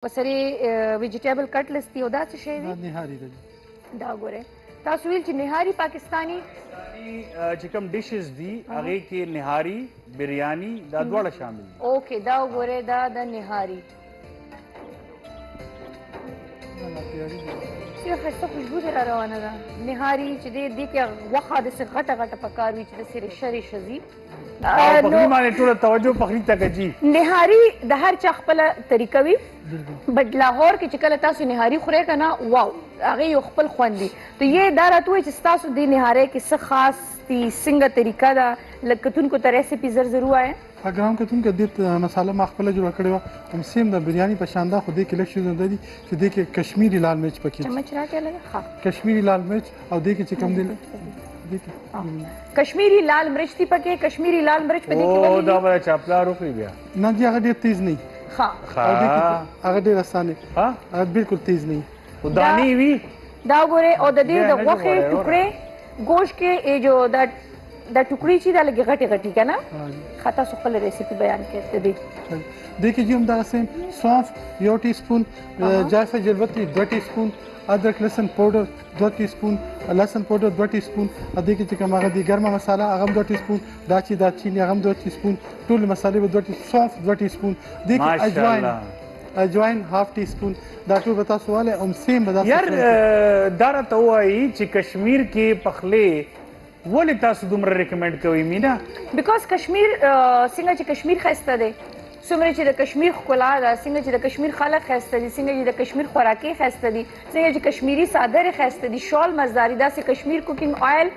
وسره ویجیټیبل کټلس دی او دا څه شی دی؟ نهاري دی. دا ګوره تاسو ویل چې نهاري پاکستانی چې کوم ډیشز دي هغه کې نهاري بریانی دا دواړه شامل دي. اوکې دا ګوره دا د نهاري څه ښایسته خوشبو دی را روانه ده. نهاري چې دی دې کې غوښه داسې غټه غټه پکار وي چې داسې ریشه ریشه ځي. پخلی باندې ټوله توجه پخلی ته کوي. نهاري د هر چا خپله طریقه وي بټ لاهور کې چې کله تاسو نهاري خورئ که نه واو هغې یو خپل خوند دي. تو یې دا راته ووایي چې ستاسو دې نهارۍ کې څه خاص دي څنګه طریقه ده لږ کتونکو ته ریسیپي زر زر ووایه. ګرام کتونکو دې مساله ما خپله جوړه کړې وه هم سیم د بریاني په شان ده خو دې کې لږ شیزونه دي چې دې کې کشمیري لال مرچ پکې چمچ راکړه لږه ښه کشمیري لال مرچ او دې کې چې کوم دی کشمیری لال مرچ دی پکې کشمیری لال مرچ په دې کې او دا به چاپلا روخي بیا نه دی هغه ډېر تیز نه ښه او دې کې هغه ډېر اسانه ها هغه بالکل تیز نه ودانی وی دا ګوره او د دې د غوښې ټوکړې گوشت کې ای جو دا ټوکړې چې دا لګي غټي غټي کنه خاطر سو خپل ریسیپي بیان کړته دي. دې کې هم دا سیم سونف یو ټی سپون جعفر جلوتی 2 ټی سپون ادرک لسن پاوډر 2 ټی سپون لسن پاوډر 2 ټی سپون ا دې کې چې کوم هغه دي ګرمه مساله هغه 2 ټی سپون دارچینی هغه 2 ټی سپون ټول مسالې به 2 ټی سونف 2 ټی سپون دې کې اجواین هاف ټی سپون دا ټول به تاسو واله هم سیم به یار دا راته وایي چې کشمیر کې پخلی ولې تاسو دومره ریکمنډ کوئ مینا؟ بیکاز کشمیر څنګه چې کشمیر ښایسته دی څومره چې د کشمیر ښکلا ده څنګه چې د کشمیر خلک ښایسته دي څنګه چې د کشمیر خوراکي ښایسته دي څنګه چې کشمیري څادرې ښایسته دي شال مزداري داسې کشمیر کوکینګ آیل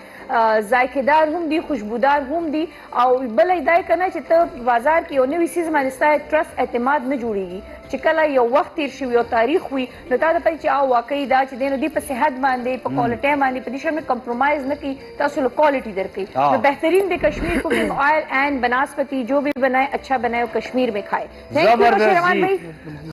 ذایقهدار هم دي خوشبودار هم دي او بله دا یې که نه چې ته بازار کې یو نوي څیز باندې ستا ټرست اعتماد نه جوړېږي چې کله یو وخت تیر شوي یو تاریخ وي نو تا ته پوهېږي چې واقعي دا چې دی نو دوی په صحت باندې په کوالټۍ باندې په دې شی باندې کمپرومایز نه کوي تاسو له کوالټي درکوي نو بهترین د کشمیر کوکنگ آئل اینڈ بناسپتی جو بھی بنائے اچھا بنائے کشمیر میں کھائے. تھینک یو شیروان بھائی.